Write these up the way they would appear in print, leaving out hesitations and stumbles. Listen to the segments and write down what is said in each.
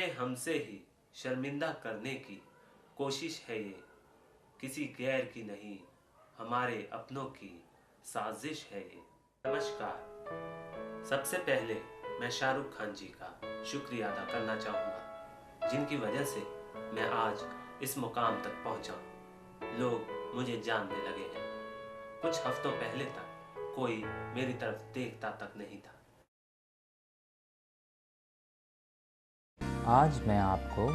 हमें हमसे ही शर्मिंदा करने की कोशिश है ये, किसी गैर की नहीं हमारे अपनों की साजिश है ये। नमस्कार। सबसे पहले मैं शाहरुख खान जी का शुक्रिया अदा करना चाहूँगा, जिनकी वजह से मैं आज इस मुकाम तक पहुँचा। लोग मुझे जानने लगे हैं। कुछ हफ्तों पहले तक कोई मेरी तरफ देखता तक नहीं था। आज मैं आपको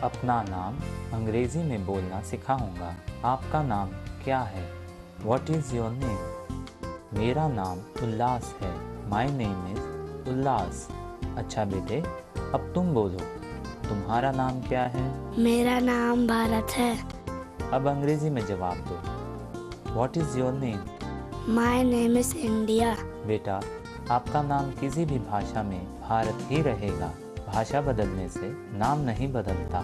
अपना नाम अंग्रेज़ी में बोलना सिखाऊंगा। आपका नाम क्या है? What is your name? मेरा नाम उल्लास है। My name is उल्लास। अच्छा बेटे, अब तुम बोलो, तुम्हारा नाम क्या है? मेरा नाम भारत है। अब अंग्रेज़ी में जवाब दो। What is your name? My name is India. बेटा, आपका नाम किसी भी भाषा में भारत ही रहेगा। भाषा बदलने से नाम नहीं बदलता।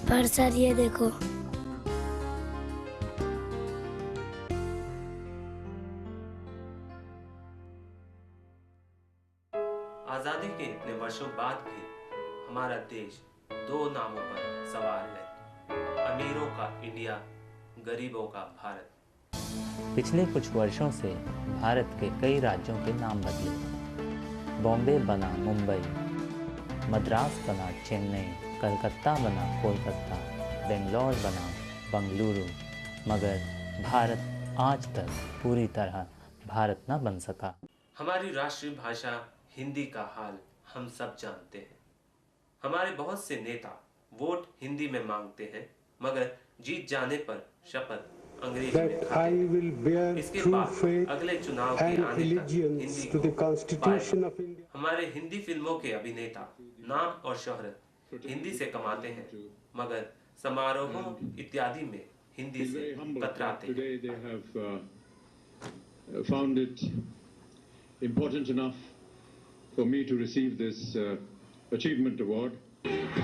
पर सर ये देखो, आज़ादी के इतने वर्षों बाद भी हमारा देश दो नामों पर सवार है, अमीरों का इंडिया, गरीबों का भारत। पिछले कुछ वर्षों से भारत के कई राज्यों के नाम बदले। बॉम्बे बना मुंबई, मद्रास बना चेन्नई, कलकत्ता बना कोलकाता, बेंगलोर बना बंगलुरु, मगर भारत आज तक पूरी तरह भारत न बन सका। हमारी राष्ट्रीय भाषा हिंदी का हाल हम सब जानते हैं। हमारे बहुत से नेता वोट हिंदी में मांगते हैं, मगर जीत जाने पर शपथ अंग्रेजी में खाते हैं। इसके बाद अगले चुनाव के आने तक हिंदी को हमारे हिंदी फिल्मों के अभिनेता नाम और शोहरत हिंदी से कमाते हैं, मगर समारोहों इत्यादि में हिंदी से कतराते हैं। Found it important enough for me to receive this achievement award.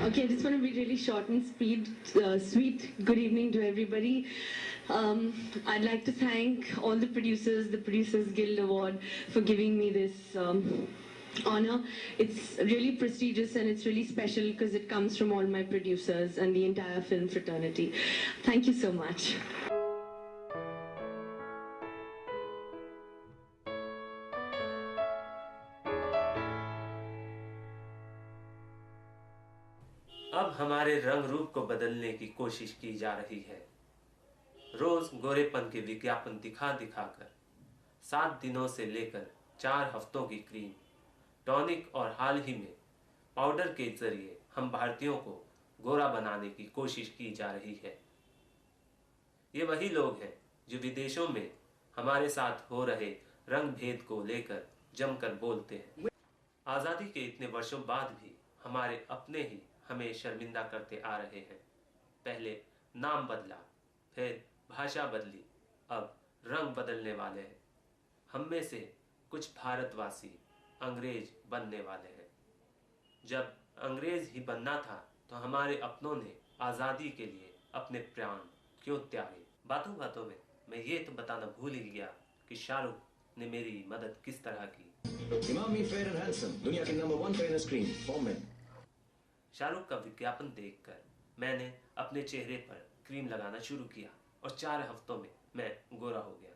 Okay, I just want to be really short and sweet. Good evening to everybody. I'd like to thank all the producers, the Producers Guild Award, for giving me this honor. It's really prestigious and it's really special because it comes from all my producers and the entire film fraternity. Thank you so much. अब हमारे रंग रूप को बदलने की कोशिश की जा रही है। रोज गोरेपन के विज्ञापन दिखा दिखाकर 7 दिनों से लेकर 4 हफ्तों की क्रीम, टॉनिक और हाल ही में पाउडर के जरिए हम भारतीयों को गोरा बनाने की कोशिश की जा रही है। ये वही लोग हैं जो विदेशों में हमारे साथ हो रहे रंग भेद को लेकर जमकर बोलते हैं। आज़ादी के इतने वर्षों बाद भी हमारे अपने ही हमें शर्मिंदा करते आ रहे हैं। पहले नाम बदला, फिर भाषा बदली, अब रंग बदलने वाले हैं। हम में से कुछ भारतवासी अंग्रेज बनने वाले हैं। जब अंग्रेज ही बनना था तो हमारे अपनों ने आज़ादी के लिए अपने प्राण क्यों त्यागे? बातों बातों में मैं ये तो बताना भूल ही गया कि शाहरुख ने मेरी मदद किस तरह की। इमामी फेयर एंड हैंडसम, दुनिया के number 1 fairness cream for main. Shahrukh का विज्ञापन देखकर मैंने अपने चेहरे पर क्रीम लगाना शुरू किया और 4 हफ्तों में मैं गोरा हो गया।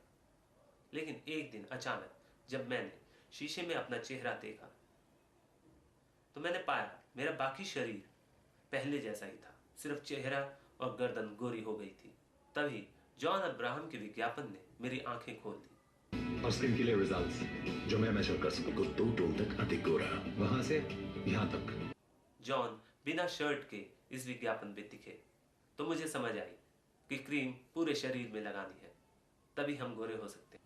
लेकिन एक दिन अचानक जब मैंने शीशे में अपना चेहरा देखा तो मैंने पाया मेरा बाकी शरीर पहले जैसा ही था, सिर्फ चेहरा और गर्दन गोरी हो गई थी। तभी जॉन अब्राहम के विज्ञापन ने मेरी आंखें खोल दी। और स्किन के लिए रिजल्ट्स जो मैं मेजर कर सकूं, 2 टोन तक अधिक गोरा, वहां से यहां तक। जॉन बिना शर्ट के इस विज्ञापन में दिखे तो मुझे समझ आई कि क्रीम पूरे शरीर में लगानी है, तभी हम गोरे हो सकते हैं।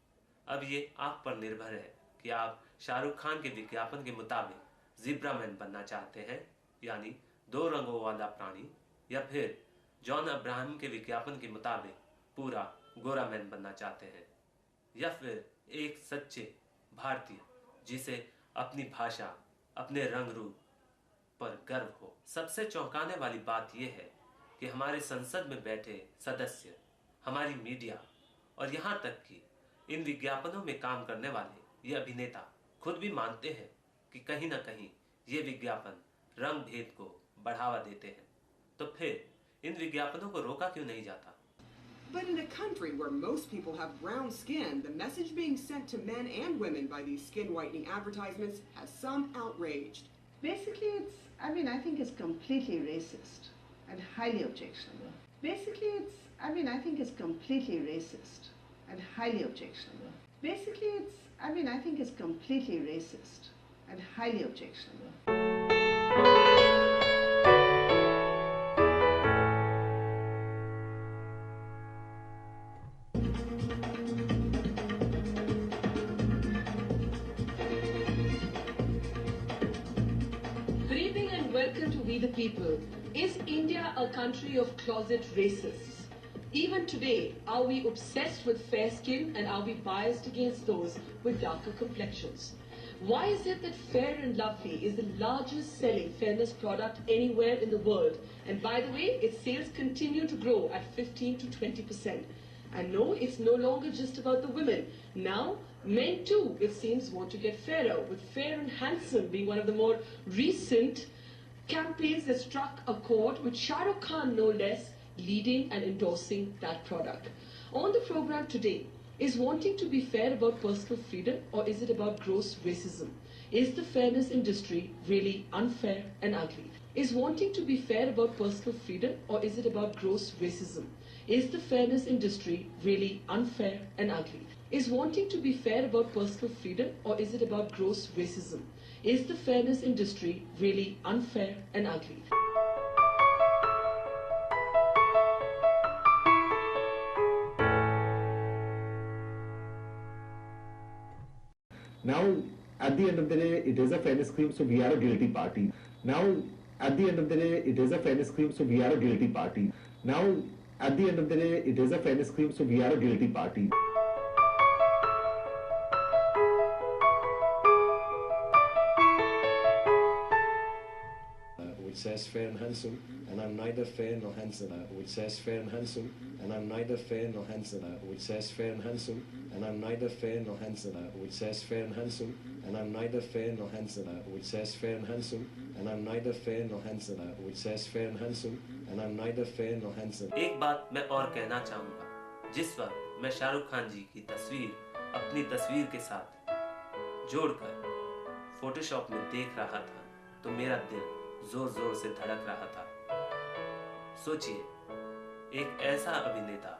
अब ये आप पर निर्भर है कि आप शाहरुख खान के विज्ञापन के मुताबिक ज़ीब्रा मैन बनना चाहते हैं, यानी 2 रंगों वाला प्राणी, या फिर जॉन अब्राहम के विज्ञापन के मुताबिक पूरा गोरा मैन बनना चाहते हैं, या फिर एक सच्चे भारतीय जिसे अपनी भाषा, अपने रंग रूप पर गर्व हो। सबसे चौंकाने वाली बात यह है कि हमारे संसद में बैठे सदस्य, हमारी मीडिया और यहाँ तक कि इन विज्ञापनों में काम करने वाले ये अभिनेता खुद भी मानते हैं कि कहीं ना कहीं ये विज्ञापन रंग भेद को बढ़ावा देते हैं, तो फिर इन विज्ञापनों को रोका क्यों नहीं जाता? But in a country where most people have brown skin, the message being sent to men and women by these skin whitening advertisements has some outraged. Basically, I think it's completely racist and highly objectionable. Basically, I think it's completely racist and highly objectionable. Basically, I think it's completely racist and highly objectionable. Good evening and welcome to We the People. Is India a country of closet racists? Even today, are we obsessed with fair skin and are we biased against those with darker complexions? Why is it that Fair and Lovely is the largest selling fairness product anywhere in the world? And by the way, its sales continue to grow at 15 to 20%. And no, it's no longer just about the women. Now, men too, it seems, want to get fairer, with Fair and Handsome being one of the more recent campaigns that struck a chord, with Shah Rukh Khan, no less, leading and endorsing that product. On the program today, is wanting to be fair about personal freedom or is it about gross racism? Is the fairness industry really unfair and ugly? Is wanting to be fair about personal freedom or is it about gross racism? Is the fairness industry really unfair and ugly? Is wanting to be fair about personal freedom or is it about gross racism? Is the fairness industry really unfair and ugly? Now, at the end of the day, it is a fairness claim, so we are a guilty party. Now, at the end of the day, it is a fairness claim, so we are a guilty party. Now, at the end of the day, it is a fairness claim, so we are a guilty party. Which says fair and handsome, and I'm neither fair nor handsome. Which says fair and handsome, and I'm neither fair nor handsome. Which says fair and handsome, and I'm neither fair nor handsome. Which says fair and handsome, and I'm neither fair nor handsome. Which says fair and handsome, and I'm neither fair nor handsome. Which says fair and handsome, and I'm neither fair nor handsome. एक बात मैं और कहना चाहूँगा, जिस वक्त मैं शाहरुख खान जी की तस्वीर अपनी तस्वीर के साथ जोड़कर फोटोशॉप में देख रहा था, तो मेरा दिल जोर जोर से धड़क रहा था। सोचिए, एक ऐसा अभिनेता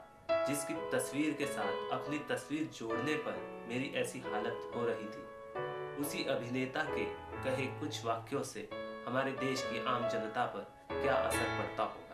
जिसकी तस्वीर के साथ अपनी तस्वीर जोड़ने पर मेरी ऐसी हालत हो रही थी, उसी अभिनेता के कहे कुछ वाक्यों से हमारे देश की आम जनता पर क्या असर पड़ता होगा।